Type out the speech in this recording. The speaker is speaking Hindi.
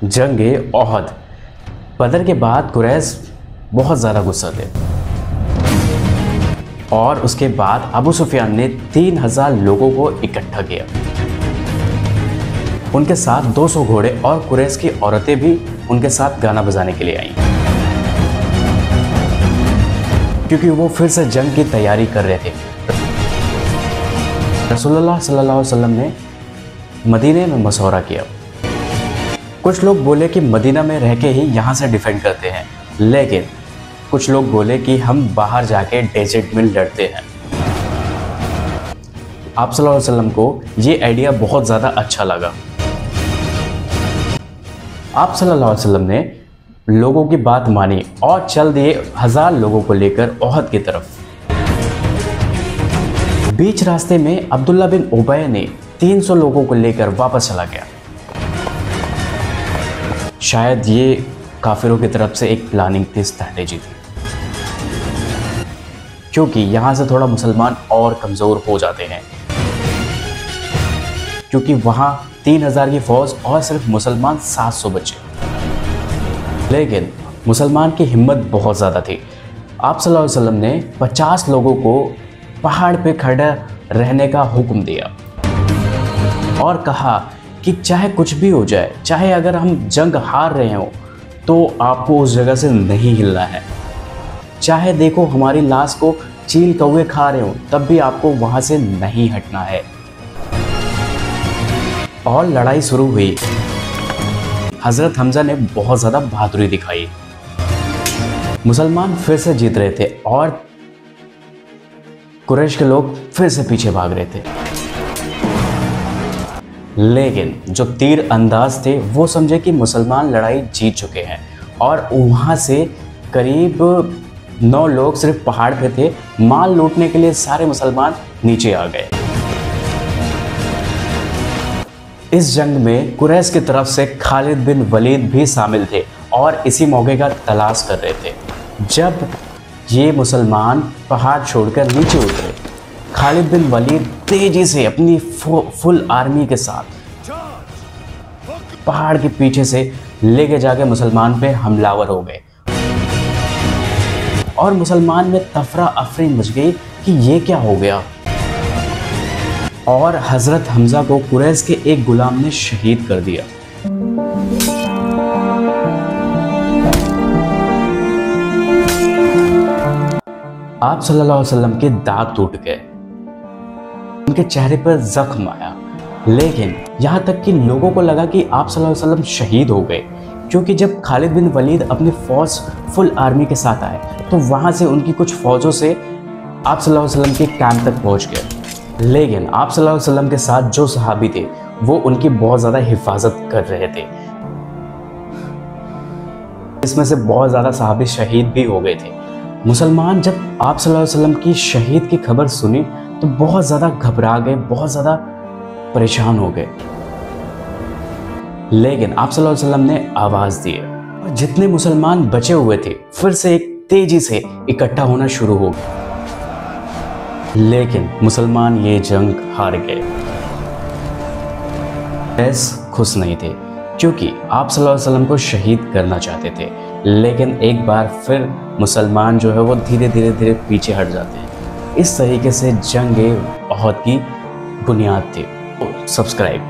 जंगे ओहद। बदर के बाद कुरैश बहुत ज़्यादा गुस्सा थे और उसके बाद अबू सुफियान ने 3000 लोगों को इकट्ठा किया। उनके साथ 200 घोड़े और कुरैश की औरतें भी उनके साथ गाना बजाने के लिए आईं, क्योंकि वो फिर से जंग की तैयारी कर रहे थे। रसूलुल्लाह सल्लल्लाहु अलैहि वसल्लम ने मदीने में मशवरा किया। कुछ लोग बोले कि मदीना में रह के ही यहाँ से डिफेंड करते हैं, लेकिन कुछ लोग बोले कि हम बाहर जाके डेजर्ट में लड़ते हैं। आप सल्लल्लाहु अलैहि वसल्लम को ये आइडिया बहुत ज़्यादा अच्छा लगा। आप सल्लल्लाहु अलैहि वसल्लम ने लोगों की बात मानी और चल दिए 1000 लोगों को लेकर ओहद की तरफ। बीच रास्ते में अब्दुल्ला बिन उबय ने 300 लोगों को लेकर वापस चला गया। शायद ये काफिरों की तरफ से एक प्लानिंग थी, स्ट्रैटेजी थी, क्योंकि यहाँ से थोड़ा मुसलमान और कमज़ोर हो जाते हैं, क्योंकि वहाँ 3000 की फौज और सिर्फ मुसलमान 700 बचे। लेकिन मुसलमान की हिम्मत बहुत ज़्यादा थी। आप सल्लल्लाहु अलैहि वसल्लम ने 50 लोगों को पहाड़ पे खड़ा रहने का हुक्म दिया और कहा कि चाहे कुछ भी हो जाए, चाहे अगर हम जंग हार रहे हो तो आपको उस जगह से नहीं हिलना है। चाहे देखो हमारी लाश को चील कौवे खा रहे हो, तब भी आपको वहाँ से नहीं हटना है। और लड़ाई शुरू हुई। हज़रत हमज़ा ने बहुत ज़्यादा बहादुरी दिखाई। मुसलमान फिर से जीत रहे थे और कुरैश के लोग फिर से पीछे भाग रहे थे। लेकिन जो तीर अंदाज थे वो समझे कि मुसलमान लड़ाई जीत चुके हैं और वहाँ से करीब 9 लोग सिर्फ पहाड़ पे थे। माल लूटने के लिए सारे मुसलमान नीचे आ गए। इस जंग में कुरैश की तरफ से खालिद बिन वलीद भी शामिल थे और इसी मौके का तलाश कर रहे थे। जब ये मुसलमान पहाड़ छोड़कर नीचे उतरे, खालिद बिन वलीद तेजी से अपनी फुल आर्मी के साथ पहाड़ के पीछे से लेके जाके मुसलमान पे हमलावर हो गए और मुसलमान में तफरा अफरी मच गई कि ये क्या हो गया। और हज़रत हमज़ा को कुरैश के एक गुलाम ने शहीद कर दिया। आप सल्लल्लाहु अलैहि वसल्लम के दांत टूट गए, उनके चेहरे पर जख्म आया, लेकिन यहाँ तक कि लोगों को लगा कि आप सल्लल्लाहु अलैहि वसल्लम शहीद हो गए, क्योंकि जब खालिद बिन वलीद अपनी फौज फुल आर्मी के साथ आए तो वहाँ से उनकी कुछ फौजों से आप सल्लल्लाहु अलैहि वसल्लम के कैंप तक पहुँच गए। लेकिन आप सल्लल्लाहु अलैहि वसल्लम के साथ जो सहाबी थे वो उनकी बहुत ज़्यादा हिफाजत कर रहे थे। इसमें से बहुत ज़्यादा सहाबी शहीद भी हो गए थे। मुसलमान जब आप सल्लल्लाहु अलैहि वसल्लम की शहीद की खबर सुनी तो बहुत ज़्यादा घबरा गए, बहुत ज़्यादा परेशान हो गए। लेकिन आप सल्लल्लाहु अलैहि वसल्लम ने आवाज़ दी और जितने मुसलमान बचे हुए थे फिर से एक तेजी से इकट्ठा होना शुरू हो गया। लेकिन मुसलमान ये जंग हार गए। कुरैश खुश नहीं थे, क्योंकि आप सल्लल्लाहु अलैहि वसल्लम को शहीद करना चाहते थे। लेकिन एक बार फिर मुसलमान जो है वो धीरे धीरे पीछे हट जाते हैं। इस तरीके से जंग ओहद की बुनियाद थी। सब्सक्राइब।